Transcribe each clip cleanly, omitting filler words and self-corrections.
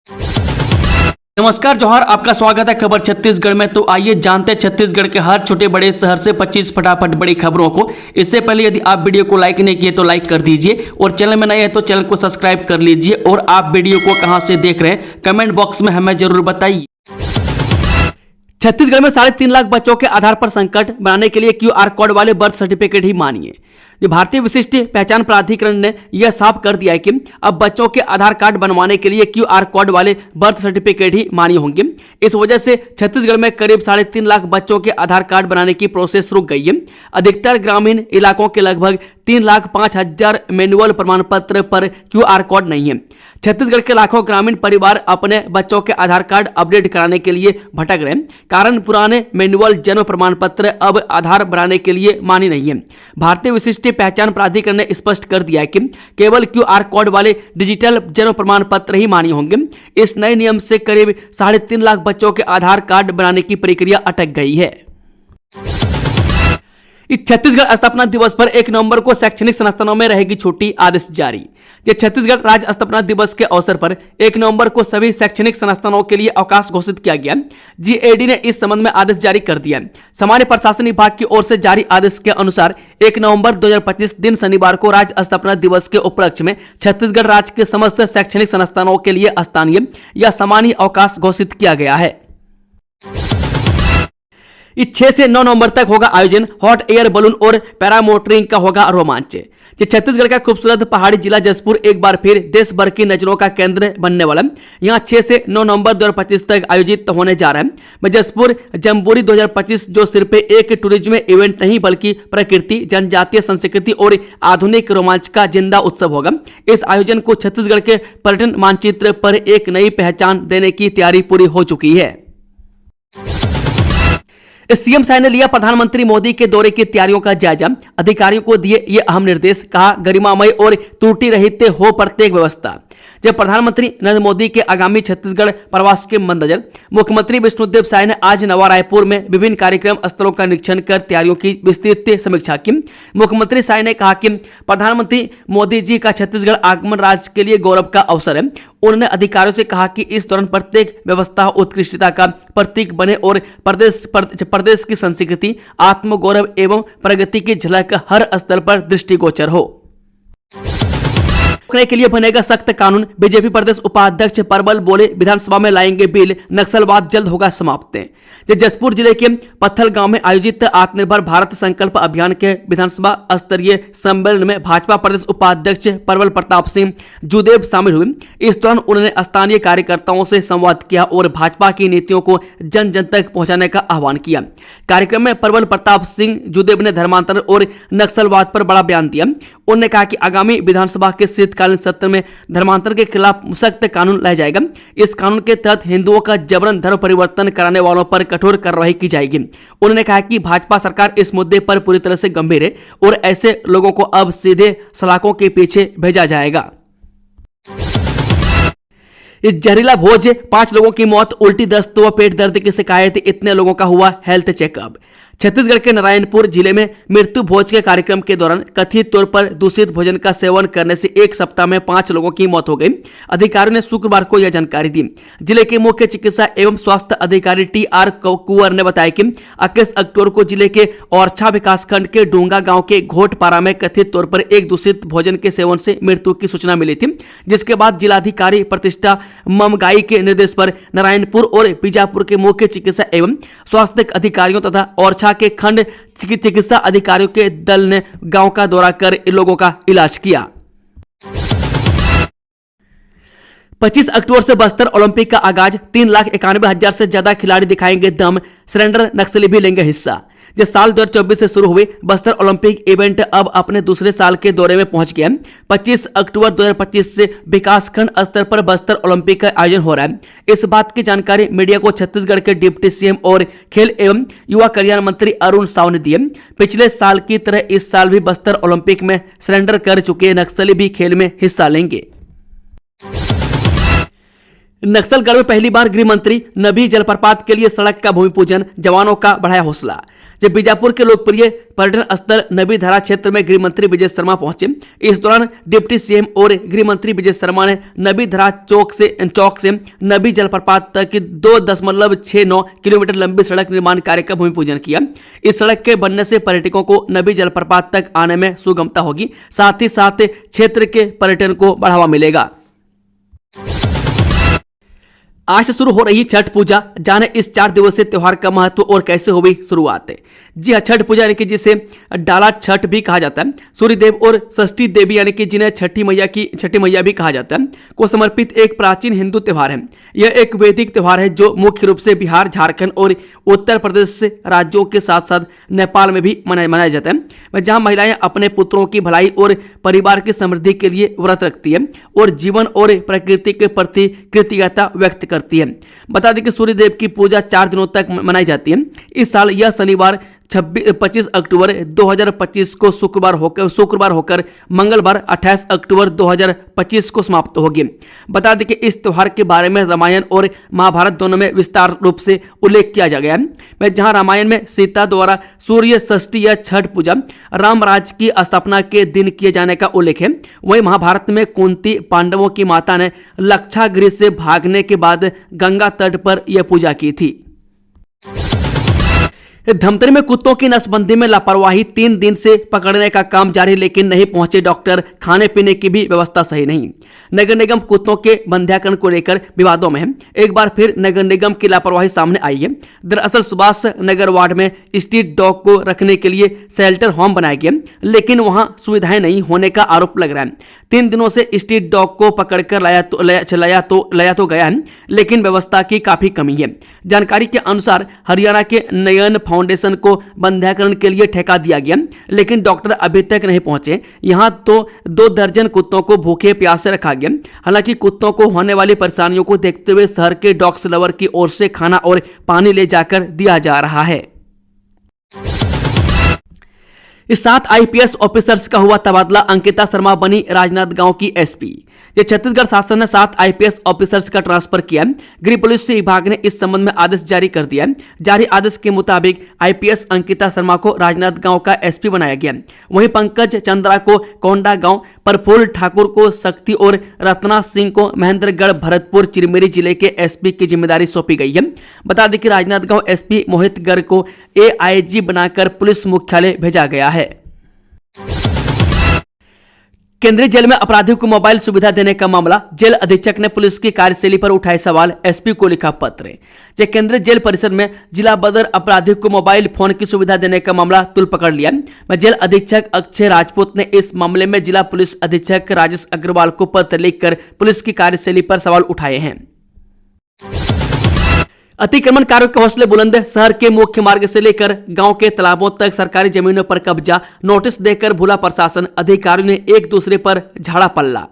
नमस्कार जोहार, आपका स्वागत है खबर छत्तीसगढ़ में। तो आइए जानते हैं छत्तीसगढ़ के हर छोटे बड़े शहर से 25 फटाफट बड़ी खबरों को। इससे पहले यदि आप वीडियो को लाइक नहीं किए तो लाइक कर दीजिए और चैनल में नए हैं तो चैनल को सब्सक्राइब कर लीजिए। और आप वीडियो को कहां से देख रहे हैं कमेंट बॉक्स में हमें जरूर बताइए। छत्तीसगढ़ में 3.5 लाख बच्चों के आधार पर संकट बनाने के लिए क्यूआर कोड वाले बर्थ सर्टिफिकेट ही मानिए। भारतीय विशिष्ट पहचान प्राधिकरण ने यह साफ कर दिया है कि अब बच्चों के आधार कार्ड बनवाने के लिए क्यूआर कोड वाले बर्थ सर्टिफिकेट ही मान्य होंगे। इस वजह से छत्तीसगढ़ में करीब 3.5 लाख बच्चों के आधार कार्ड बनाने की प्रोसेस रुक गई है। अधिकतर ग्रामीण इलाकों के लगभग 3,05,000 मैनुअल प्रमाण पत्र पर क्यूआर कोड नहीं है। छत्तीसगढ़ के लाखों ग्रामीण परिवार अपने बच्चों के आधार कार्ड अपडेट कराने के लिए भटक रहे हैं, कारण पुराने मैनुअल जन्म प्रमाण पत्र अब आधार बनाने के लिए मान्य नहीं है। भारतीय विशिष्ट पहचान प्राधिकरण ने स्पष्ट कर दिया है कि केवल क्यूआर कोड वाले डिजिटल जन्म प्रमाण पत्र ही मान्य होंगे। इस नए नियम से करीब 3.5 लाख बच्चों के आधार कार्ड बनाने की प्रक्रिया अटक गई है। इस छत्तीसगढ़ स्थापना दिवस पर 1 नवंबर को शैक्षणिक संस्थानों में रहेगी छुट्टी, आदेश जारी। ये छत्तीसगढ़ राज्य स्थापना दिवस के अवसर पर 1 नवंबर को सभी शैक्षणिक संस्थानों के लिए अवकाश घोषित किया गया। जीएडी ने इस संबंध में आदेश जारी कर दिया। सामान्य प्रशासन विभाग की ओर से जारी आदेश के अनुसार 1 नवंबर 2025 दिन शनिवार को राज्य स्थापना दिवस के उपलक्ष्य में छत्तीसगढ़ राज्य के समस्त शैक्षणिक संस्थानों के लिए स्थानीय या सामान्य अवकाश घोषित किया गया है। इस 6 से 9 नवंबर तक होगा आयोजन। हॉट एयर बलून और पैरामोटरिंग का होगा रोमांच। ये छत्तीसगढ़ का खूबसूरत पहाड़ी जिला जसपुर एक बार फिर देश भर की नजरों का केंद्र बनने वाला है। यहाँ 6 से 9 नवंबर 2025 तक आयोजित होने जा रहा है जसपुर जम्बूरी 2025, जो सिर्फ एक टूरिज्म इवेंट नहीं बल्कि प्रकृति, जनजातीय संस्कृति और आधुनिक रोमांच का जिंदा उत्सव होगा। इस आयोजन को छत्तीसगढ़ के पर्यटन मानचित्र पर एक नई पहचान देने की तैयारी पूरी हो चुकी है। सीएम साय ने लिया प्रधानमंत्री मोदी के दौरे की तैयारियों का जायजा, अधिकारियों को दिए ये अहम निर्देश, कहा गरिमामय और त्रुटि रहित हो प्रत्येक व्यवस्था। जब प्रधानमंत्री नरेंद्र मोदी के आगामी छत्तीसगढ़ प्रवास के मद्देनजर मुख्यमंत्री विष्णुदेव साय ने आज नवा रायपुर में विभिन्न कार्यक्रम स्थलों का निरीक्षण कर तैयारियों की विस्तृत समीक्षा की। मुख्यमंत्री साय ने कहा कि प्रधानमंत्री मोदी जी का छत्तीसगढ़ आगमन राज्य के लिए गौरव का अवसर है। उन्होंने अधिकारियों से कहा कि इस दौरान प्रत्येक व्यवस्था उत्कृष्टता का प्रतीक बने और प्रदेश की संस्कृति, आत्मगौरव एवं प्रगति की झलक हर स्तर पर दृष्टिगोचर हो। रोकने के लिए बनेगा सख्त कानून, बीजेपी प्रदेश उपाध्यक्ष परबल बोले विधानसभा में लाएंगे बिल, नक्सलवाद जल्द होगा समाप्त। जसपुर जिले के पत्थल गांव में आयोजित आत्मनिर्भर भारत संकल्प अभियान के विधानसभा स्तरीय सम्मेलन में भाजपा प्रदेश उपाध्यक्ष परबल प्रताप सिंह जुदेव शामिल हुए। इस दौरान उन्होंने स्थानीय कार्यकर्ताओं से संवाद किया और भाजपा की नीतियों को जन जन तक पहुंचाने का आह्वान किया। कार्यक्रम में परबल प्रताप सिंह जुदेव ने धर्मांतरण और नक्सलवाद पर बड़ा बयान दिया। उन्होंने कहा कि आगामी विधानसभा के शीतकालीन सत्र में धर्मांतरण के खिलाफ सख्त कानून लाया जाएगा। इस कानून के तहत हिंदुओं का जबरन धर्म परिवर्तन कराने वालों पर कठोर कार्रवाई की जाएगी। उन्होंने कहा कि भाजपा सरकार इस मुद्दे पर पूरी तरह से गंभीर है और ऐसे लोगों को अब सीधे सलाखों के पीछे भेजा जाएगा। इस जहरीला भोज, 5 लोगों की मौत, उल्टी, दस्त व पेट दर्द की शिकायत, इतने लोगों का हुआ हेल्थ चेकअप। छत्तीसगढ़ के नारायणपुर जिले में मृत्यु भोज के कार्यक्रम के दौरान कथित तौर पर दूषित भोजन का सेवन करने से एक सप्ताह में 5 लोगों की मौत हो गई। अधिकारियों ने शुक्रवार को यह जानकारी दी। जिले के मुख्य चिकित्सा एवं स्वास्थ्य अधिकारी टी.आर. कुंवर ने बताया कि 21 अक्टूबर को जिले के औरछा विकासखंड के डूंगा गांव के घोटपारा में कथित तौर पर एक दूषित भोजन के सेवन से मृत्यु की सूचना मिली थी, जिसके बाद जिलाधिकारी प्रतिष्ठा ममगाई के निर्देश पर नारायणपुर और बीजापुर के मुख्य चिकित्सा एवं स्वास्थ्य अधिकारियों तथा औरछा के खंड चिकित्सा अधिकारियों के दल ने गांव का दौरा कर लोगों का इलाज किया। 25 अक्टूबर से बस्तर ओलंपिक का आगाज, 3,91,000 से ज्यादा खिलाड़ी दिखाएंगे दम, सरेंडर नक्सली भी लेंगे हिस्सा। जिस साल 2024 से शुरू हुए बस्तर ओलंपिक इवेंट अब अपने दूसरे साल के दौरे में पहुंच गया। 25 अक्टूबर 2025 से विकासखंड स्तर पर बस्तर ओलंपिक का आयोजन हो रहा है। इस बात की जानकारी मीडिया को छत्तीसगढ़ के डिप्टी सीएम और खेल एवं युवा कल्याण मंत्री अरुण साव ने दी। पिछले साल की तरह इस साल भी बस्तर ओलंपिक में सरेंडर कर चुके नक्सली भी खेल में हिस्सा लेंगे। नक्सलगढ़ में पहली बार गृह मंत्री नबी जलप्रपात के लिए सड़क का भूमि पूजन, जवानों का बढ़ाया हौसला। जब बीजापुर के लोकप्रिय पर्यटन स्थल नबी धरा क्षेत्र में गृह मंत्री विजय शर्मा पहुंचे, इस दौरान डिप्टी सीएम और गृह मंत्री विजय शर्मा ने नबी धरा चौक से नबी जलप्रपात तक की 2.69 किलोमीटर लंबी सड़क निर्माण कार्य का भूमि पूजन किया। इस सड़क के बनने से पर्यटकों को नबी जलप्रपात तक आने में सुगमता होगी, साथ ही साथ क्षेत्र के पर्यटन को बढ़ावा मिलेगा। आज से शुरू हो रही छठ पूजा, जाने इस 4 दिवसीय त्योहार का महत्व और कैसे हुई शुरुआत। जी हाँ, छठ पूजा यानी कि जिसे डाला छठ भी कहा जाता है, सूर्य देव और षष्ठी देवी यानी कि जिन्हें छठी मैया भी कहा जाता है, को समर्पित एक प्राचीन हिंदू त्योहार है। यह एक वैदिक त्योहार है जो मुख्य रूप से बिहार, झारखंड और उत्तर प्रदेश राज्यों के साथ साथ नेपाल में भी मनाया जाता है, जहाँ महिलाएं अपने पुत्रों की भलाई और परिवार की समृद्धि के लिए व्रत रखती है और जीवन और प्रकृति के प्रति कृतज्ञता व्यक्त करती है। बता दें कि सूर्य देव की पूजा 4 दिनों तक मनाई जाती है। इस साल यह शनिवार 25 अक्टूबर 2025 को शुक्रवार होकर मंगलवार 28 अक्टूबर 2025 को समाप्त होगी। बता दें कि इस त्योहार के बारे में रामायण और महाभारत दोनों में विस्तार रूप से उल्लेख किया गया है। जहां रामायण में सीता द्वारा सूर्य षष्ठी या छठ पूजा राम राज्य की स्थापना के दिन किए जाने का उल्लेख है, वहीं महाभारत में कुंती पांडवों की माता ने लक्षागृह से भागने के बाद गंगा तट पर यह पूजा की थी। धमतरी में कुत्तों की नसबंदी में लापरवाही, 3 दिन से पकड़ने का काम जारी लेकिन नहीं पहुंचे डॉक्टर, खाने पीने की भी व्यवस्था सही नहीं। नगर निगम कुत्तों के बंध्याकरण को लेकर विवादों में है। एक बार फिर नगर निगम की लापरवाही सामने आई है। दरअसल सुभाष नगर वार्ड में स्ट्रीट डॉग को रखने के लिए शेल्टर होम बनाया गया, लेकिन वहां सुविधाएं नहीं होने का आरोप लग रहा है। 3 दिनों से स्ट्रीट डॉग को पकड़कर लाया तो गया है, लेकिन व्यवस्था की काफी कमी है। जानकारी के अनुसार हरियाणा के नयन फाउंडेशन को बंध्याकरण के लिए ठेका दिया गया, लेकिन डॉक्टर अभी तक नहीं पहुंचे। यहां तो 2 दर्जन कुत्तों को भूखे प्यासे रखा गया। हालांकि कुत्तों को होने वाली परेशानियों को देखते हुए शहर के डॉग्स लवर की ओर से खाना और पानी ले जाकर दिया जा रहा है। इस 7 आईपीएस ऑफिसर्स का हुआ तबादला, अंकिता शर्मा बनी राजनांदगांव की एसपी। ये छत्तीसगढ़ शासन ने 7 आईपीएस ऑफिसर्स का ट्रांसफर किया। गृह पुलिस विभाग ने इस संबंध में आदेश जारी कर दिया। जारी आदेश के मुताबिक आईपीएस अंकिता शर्मा को राजनांदगांव का एसपी बनाया गया। वहीं पंकज चंद्रा को कोंडागांव, प्रफुल्ल ठाकुर को शक्ति और रत्ना सिंह को महेंद्रगढ़ भरतपुर चिरमिरी जिले के एसपी की जिम्मेदारी सौंपी गई है। बता दें कि राजनांदगांव एसपी मोहित गर्ग को एआईजी बनाकर पुलिस मुख्यालय भेजा गया है। केंद्रीय जेल में अपराधियों को मोबाइल सुविधा देने का मामला, जेल अधीक्षक ने पुलिस की कार्यशैली पर उठाए सवाल, एसपी को लिखा पत्र। केंद्रीय जेल परिसर में जिला बदर अपराधियों को मोबाइल फोन की सुविधा देने का मामला तुल पकड़ लिया। जेल अधीक्षक अक्षय राजपूत ने इस मामले में जिला पुलिस अधीक्षक राजेश अग्रवाल को पत्र लिखकर पुलिस की कार्यशैली पर सवाल उठाए हैं। अतिक्रमणकारियों के हौसले बुलंद, शहर के मुख्य मार्ग से लेकर गांव के तालाबों तक सरकारी जमीनों पर कब्जा, नोटिस देकर भूला प्रशासन, अधिकारियों ने एक दूसरे पर झाड़ा पल्ला।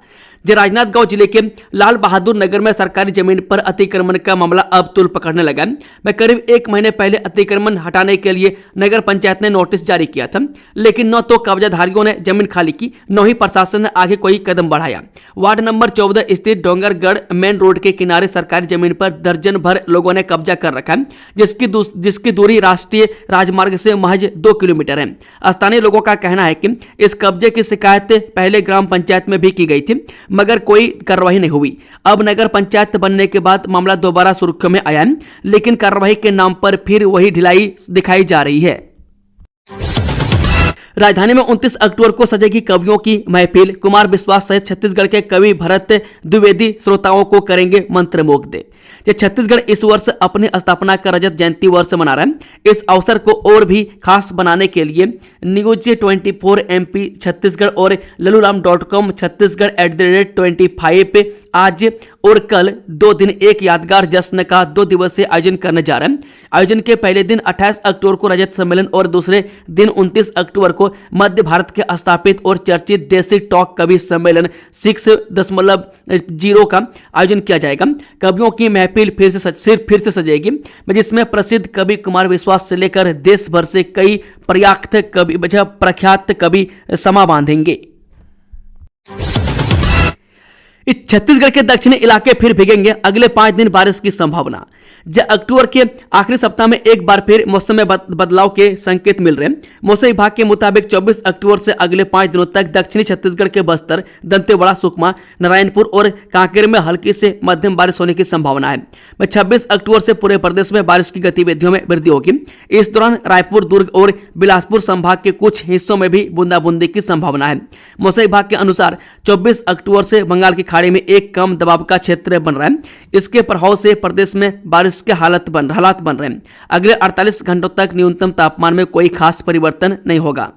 राजनांदगांव जिले के लाल बहादुर नगर में सरकारी जमीन पर अतिक्रमण का मामला अब तुल पकड़ने लगा। करीब 1 महीने पहले अतिक्रमण हटाने के लिए नगर पंचायत ने नोटिस जारी किया था, लेकिन न तो कब्जाधारियों ने जमीन खाली की, न ही प्रशासन ने आगे कोई कदम बढ़ाया। वार्ड नंबर 14 स्थित डोंगरगढ़ मेन रोड के किनारे सरकारी जमीन पर दर्जन भर लोगों ने कब्जा कर रखा है, जिसकी दूरी राष्ट्रीय राजमार्ग से महज 2 किलोमीटर है। स्थानीय लोगों का कहना है कि इस कब्जे की शिकायत पहले ग्राम पंचायत में भी की गई थी, मगर कोई कार्रवाई नहीं हुई। अब नगर पंचायत बनने के बाद मामला दोबारा सुर्खियों में आया, लेकिन कार्रवाई के नाम पर फिर वही ढिलाई दिखाई जा रही है। राजधानी में 29 अक्टूबर को सजेगी कवियों की महफिल, कुमार विश्वास सहित छत्तीसगढ़ के कवि भरत द्विवेदी श्रोताओं को करेंगे मंत्रमुग्ध। छत्तीसगढ़ इस वर्ष अपनी स्थापना का रजत जयंती वर्ष मना रहा है। इस अवसर को और भी खास बनाने के लिए न्यूज 24 MP छत्तीसगढ़ और ललूराम.com छत्तीसगढ़ @25 पे आज और कल 2 दिन एक यादगार जश्न का 2 दिवसीय आयोजन करने जा रहे हैं। आयोजन के पहले दिन 28 अक्टूबर को रजत सम्मेलन और दूसरे दिन 29 अक्टूबर को मध्य भारत के स्थापित और चर्चित देसी टॉक कवि सम्मेलन 6.0 का आयोजन किया जाएगा। कवियों की महफिल फिर से सजेगी, जिसमें प्रसिद्ध कवि कुमार विश्वास से लेकर देश भर से कई प्रख्यात कवि समा बांधेंगे। इस छत्तीसगढ़ के दक्षिणी इलाके फिर भीगेंगे, अगले 5 दिन बारिश की संभावना। अक्टूबर के आखिरी सप्ताह में एक बार फिर मौसम में बदलाव के संकेत मिल रहे हैं। मौसम विभाग के मुताबिक 24 अक्टूबर से अगले 5 दिनों तक दक्षिणी छत्तीसगढ़ के बस्तर, दंतेवाड़ा, सुकमा, नारायणपुर और कांकेर में हल्की से मध्यम बारिश होने की संभावना है। 26 अक्टूबर से पूरे प्रदेश में बारिश की गतिविधियों में वृद्धि होगी। इस दौरान रायपुर, दुर्ग और बिलासपुर संभाग के कुछ हिस्सों में भी बूंदाबूंदी की संभावना है। मौसम विभाग के अनुसार 24 अक्टूबर से बंगाल की खाड़ी में एक कम दबाव का क्षेत्र बन रहा है। इसके प्रभाव से प्रदेश में बारिश के हालात बन रहे हैं। अगले 48 घंटों तक न्यूनतम तापमान में कोई खास परिवर्तन नहीं होगा।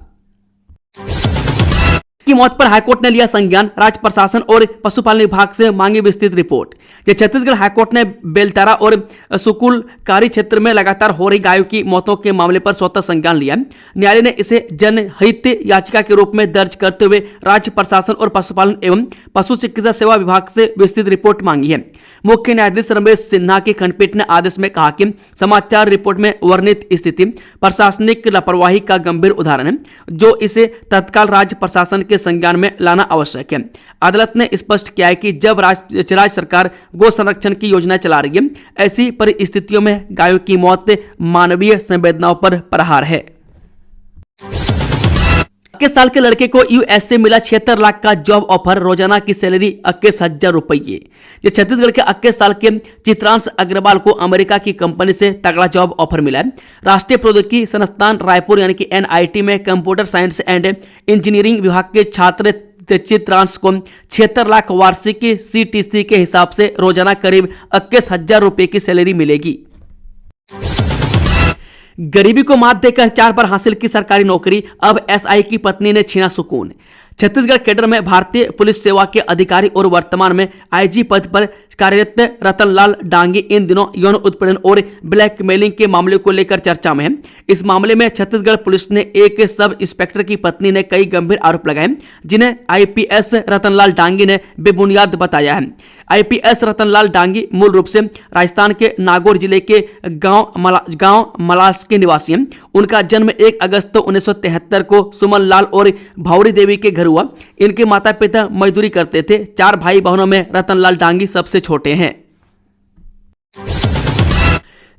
की मौत पर हाईकोर्ट ने लिया संज्ञान, राज्य प्रशासन और पशुपालन विभाग से मांगी विस्तृत रिपोर्ट। छत्तीसगढ़ हाईकोर्ट ने बेलतारा और सुकुलकारी क्षेत्र में लगातार हो रही गायों की मौतों के मामले पर स्वतः संज्ञान लिया। न्यायालय ने इसे जनहित याचिका के रूप में दर्ज करते हुए राज्य प्रशासन और पशुपालन एवं पशु चिकित्सा सेवा विभाग से विस्तृत रिपोर्ट मांगी है। मुख्य न्यायाधीश रमेश सिन्हा की खंडपीठ ने आदेश में कहा कि समाचार रिपोर्ट में वर्णित स्थिति प्रशासनिक लापरवाही का गंभीर उदाहरण है, जो इसे तत्काल राज्य प्रशासन के संज्ञान में लाना आवश्यक है। अदालत ने स्पष्ट किया है कि जब राज्य सरकार गौ संरक्षण की योजना चला रही है, ऐसी परिस्थितियों में गायों की मौत मानवीय संवेदनाओं पर प्रहार है। 21 साल के लड़के को यूएस से मिला 76 लाख का जॉब ऑफर, रोजाना की सैलरी 21,000 रुपये। छत्तीसगढ़ के 21 साल के चित्रांश अग्रवाल को अमेरिका की कंपनी से तगड़ा जॉब ऑफर मिला है। राष्ट्रीय प्रौद्योगिकी संस्थान रायपुर यानी कि एनआईटी में कंप्यूटर साइंस एंड इंजीनियरिंग विभाग के छात्र चित्रांश को 76 लाख वार्षिक सीटीसी के हिसाब से रोजाना करीब 21,000 रुपये की सैलरी मिलेगी। गरीबी को मात देकर 4 बार हासिल की सरकारी नौकरी, अब एसआई की पत्नी ने छीना सुकून। छत्तीसगढ़ कैडर में भारतीय पुलिस सेवा के अधिकारी और वर्तमान में आईजी पद पर कार्यरत रतनलाल डांगी इन दिनों यौन उत्पीड़न और ब्लैकमेलिंग के मामले को लेकर चर्चा में है। इस मामले में छत्तीसगढ़ पुलिस ने एक सब इंस्पेक्टर की पत्नी ने कई गंभीर आरोप लगाए, जिन्हें आईपीएस रतनलाल डांगी ने बेबुनियाद बताया है। आईपीएस रतनलाल डांगी मूल रूप से राजस्थान के नागौर जिले के गांव मलास के निवासी हैं। उनका जन्म 1 अगस्त 1973 को सुमन लाल और भावरी देवी के घर हुआ। इनके माता पिता मजदूरी करते थे। 4 भाई बहनों में रतनलाल डांगी सबसे छोटे हैं।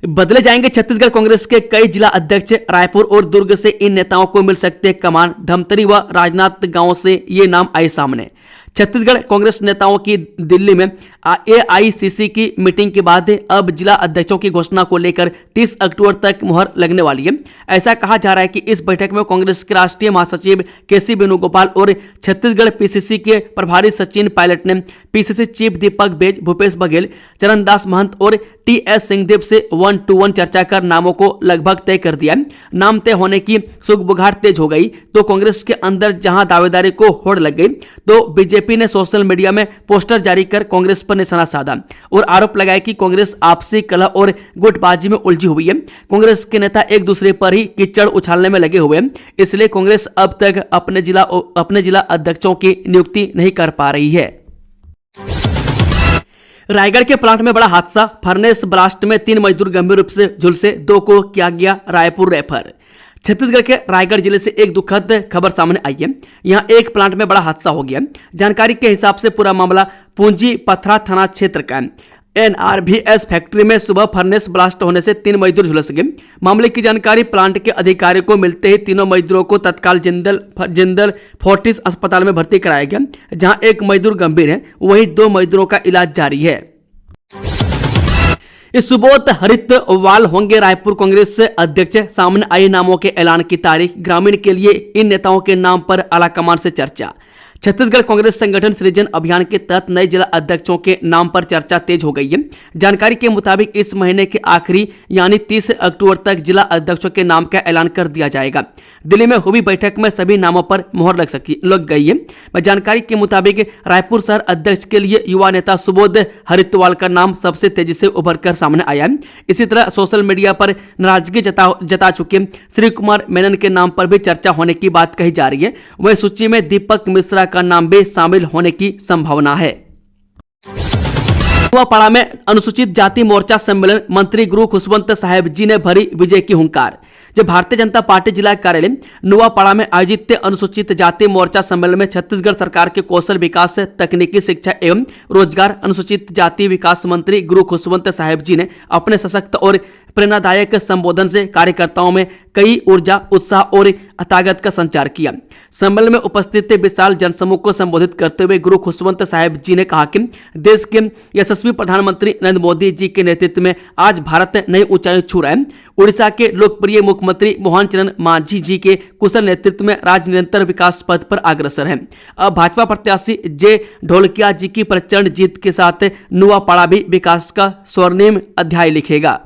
बदले जाएंगे छत्तीसगढ़ कांग्रेस के कई जिला अध्यक्ष, रायपुर और दुर्ग से इन नेताओं को मिल सकते हैं कमान। धमतरी व राजनांदगांव से ये नाम आए सामने। छत्तीसगढ़ कांग्रेस नेताओं की दिल्ली में एआईसीसी की मीटिंग के बाद अब जिला अध्यक्षों की घोषणा को लेकर 30 अक्टूबर तक मुहर लगने वाली है। ऐसा कहा जा रहा है कि इस बैठक में कांग्रेस के राष्ट्रीय महासचिव केसी वेणुगोपाल और छत्तीसगढ़ पीसीसी के प्रभारी सचिन पायलट ने पीसीसी चीफ दीपक बेज, भूपेश बघेल, चरणदास महंत और टीएस सिंहदेव से 1-to-1 चर्चा कर नामों को लगभग तय कर दिया। नाम तय होने की सुगबुगाहट तेज हो गई तो कांग्रेस के अंदर जहां दावेदारी को होड़ लग गई, तो बीजेपी ने सोशल मीडिया में पोस्टर जारी कर कांग्रेस पर निशाना साधा और आरोप लगाया कि कांग्रेस आपसी कलह और गुटबाजी में उलझी हुई है। कांग्रेस के नेता एक दूसरे पर ही कीचड़ उछालने में लगे हुए हैं, इसलिए कांग्रेस अब तक अपने जिला अध्यक्षों की नियुक्ति नहीं कर पा रही है। रायगढ़ के प्लांट में बड़ा हादसा, फर्नेस ब्लास्ट में 3 मजदूर गंभीर रूप से झुलसे, 2 को किया गया रायपुर रेफर। छत्तीसगढ़ के रायगढ़ जिले से एक दुखद खबर सामने आई है। यहां एक प्लांट में बड़ा हादसा हो गया। जानकारी के हिसाब से पूरा मामला पूंजी पथरा थाना क्षेत्र का है। एनआरबीएस फैक्ट्री में सुबह फर्नेस ब्लास्ट होने से 3 मजदूर झुलस गए। मामले की जानकारी प्लांट के अधिकारियों को मिलते ही तीनों मजदूरों को तत्काल जिंदल फोर्टिस अस्पताल में भर्ती कराया गया, जहां एक मजदूर गंभीर है, वहीं 2 मजदूरों का इलाज जारी है। इस सुबोध हरितवाल होंगे रायपुर कांग्रेस अध्यक्ष, सामने आई नामों के ऐलान की तारीख। ग्रामीण के लिए इन नेताओं के नाम पर आलाकमान से चर्चा। छत्तीसगढ़ कांग्रेस संगठन सृजन अभियान के तहत नए जिला अध्यक्षों के नाम पर चर्चा तेज हो गई है। जानकारी के मुताबिक इस महीने के आखिरी यानी 30 अक्टूबर तक जिला अध्यक्षों के नाम का ऐलान कर दिया जाएगा। दिल्ली में हुई बैठक में सभी नामों पर मुहर लग गई है। जानकारी के मुताबिक रायपुर शहर अध्यक्ष के लिए युवा नेता सुबोध हरितवाल का नाम सबसे तेजी से उभर कर सामने आया है। इसी तरह सोशल मीडिया पर नाराजगी जता चुके श्री कुमार मेनन के नाम पर भी चर्चा होने की बात कही जा रही है। वही सूची में दीपक मिश्रा का नाम भी शामिल होने की संभावना है। पाड़ा में अनुसूचित जाति मोर्चा सम्मेलन, मंत्री गुरु खुशवंत साहेब जी ने भरी विजय की हुंकार। जो भारतीय जनता पार्टी जिला कार्यालय नुआपाड़ा में आयोजित अनुसूचित जाति मोर्चा सम्मेलन में छत्तीसगढ़ सरकार के कौशल विकास, तकनीकी शिक्षा एवं रोजगार अनुसूचित जाति विकास मंत्री गुरु खुशवंत साहेब जी ने अपने सशक्त और प्रेरणादायक संबोधन से कार्यकर्ताओं में कई ऊर्जा, उत्साह और ताकत का संचार किया। सम्मेलन में उपस्थित विशाल जनसमूह को संबोधित करते हुए गुरु खुशवंत साहेब जी ने कहा कि देश के यशस्वी प्रधानमंत्री नरेंद्र मोदी जी के नेतृत्व में आज भारत नई ऊंचाई छू रहा है। उड़ीसा के लोकप्रिय मुख्यमंत्री मोहन चरण मांझी जी के कुशल नेतृत्व में राज्य निरंतर विकास पथ पर अग्रसर है। अब भाजपा प्रत्याशी जे ढोलकिया जी की प्रचंड जीत के साथ नुआपाड़ा भी विकास का स्वर्णिम अध्याय लिखेगा।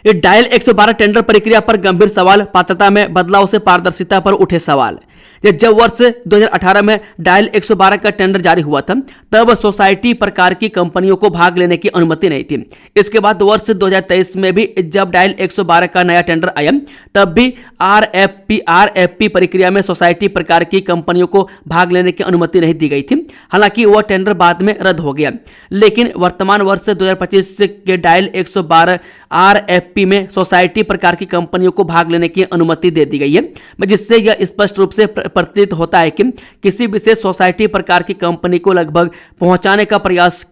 ये डायल 112 टेंडर प्रक्रिया पर गंभीर सवाल, पात्रता में बदलाव से पारदर्शिता पर उठे सवाल। जब वर्ष 2018 में डायल 112 का टेंडर जारी हुआ था तब सोसाइटी प्रकार की कंपनियों को भाग लेने की अनुमति नहीं थी। इसके बाद वर्ष 2023 में भी जब डायल 112 का नया टेंडर आया तब भी आरएफपी प्रक्रिया में सोसाइटी प्रकार की कंपनियों को भाग लेने की अनुमति नहीं दी गई थी। हालांकि वह टेंडर बाद में रद्द हो गया, लेकिन वर्तमान वर्ष 2025 के डायल 112 आरएफपी में सोसाइटी प्रकार की कंपनियों को भाग लेने की अनुमति दे दी गई है, जिससे यह स्पष्ट रूप से प्रतीत होता है कि किसी विशेष सोसाइटी प्रकार की कंपनी को लगभग पहुंचाने का प्रयास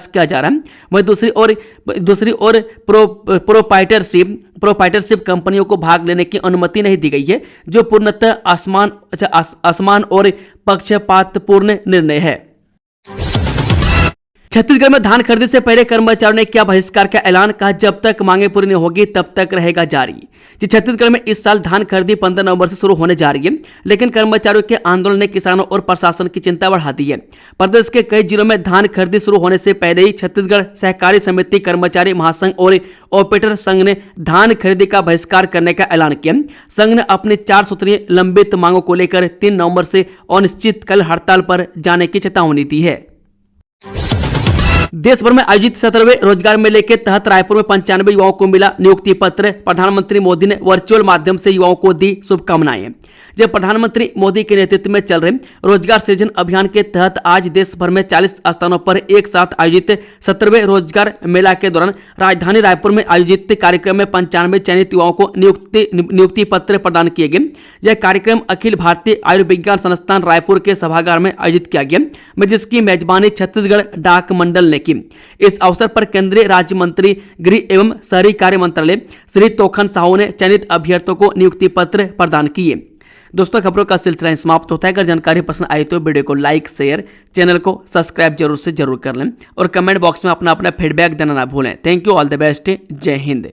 किया जा रहा है। वहीं दूसरी ओर प्रोप्राइटरशिप कंपनियों को भाग लेने की अनुमति नहीं दी गई है, जो पूर्णतः असमान और पक्षपातपूर्ण निर्णय है। छत्तीसगढ़ में धान खरीदी से पहले कर्मचारियों ने किया बहिष्कार का ऐलान, कहा जब तक मांगे पूरी नहीं होगी तब तक रहेगा जारी। छत्तीसगढ़ में इस साल धान खरीदी 15 नवंबर से शुरू होने जा रही है, लेकिन कर्मचारियों के आंदोलन ने किसानों और प्रशासन की चिंता बढ़ा दी है। प्रदेश के कई जिलों में धान खरीदी शुरू होने से पहले ही छत्तीसगढ़ सहकारी समिति कर्मचारी महासंघ और ऑपरेटर संघ ने धान खरीदी का बहिष्कार करने का ऐलान किया। संघ ने अपनी 4 सूत्रीय लंबित मांगों को लेकर 3 नवंबर से अनिश्चितकाल हड़ताल पर जाने की चेतावनी दी है। देश भर में आयोजित 17वें रोजगार मेले के तहत रायपुर में 95 युवाओं को मिला नियुक्ति पत्र। प्रधानमंत्री मोदी ने वर्चुअल माध्यम से युवाओं को दी शुभकामनाएं। जब प्रधानमंत्री मोदी के नेतृत्व में चल रहे रोजगार सृजन अभियान के तहत आज देश भर में 40 स्थानों पर एक साथ आयोजित 17वें रोजगार मेला के दौरान राजधानी रायपुर में आयोजित कार्यक्रम में 95 चयनित युवाओं को नियुक्ति पत्र प्रदान किए गए। यह कार्यक्रम अखिल भारतीय आयुर्विज्ञान संस्थान रायपुर के सभागार में आयोजित किया गया, जिसकी मेजबानी छत्तीसगढ़ डाक मंडल ने की। इस अवसर पर केंद्रीय राज्य मंत्री गृह एवं शहरी कार्य मंत्रालय श्री तोखन साहू ने चयनित अभ्यर्थियों को नियुक्ति पत्र प्रदान किए। दोस्तों, खबरों का सिलसिला समाप्त होता है। अगर जानकारी पसंद आई तो वीडियो को लाइक, शेयर, चैनल को सब्सक्राइब जरूर कर लें और कमेंट बॉक्स में अपना फीडबैक देना ना भूलें। Thank you, all the best, जय हिंद।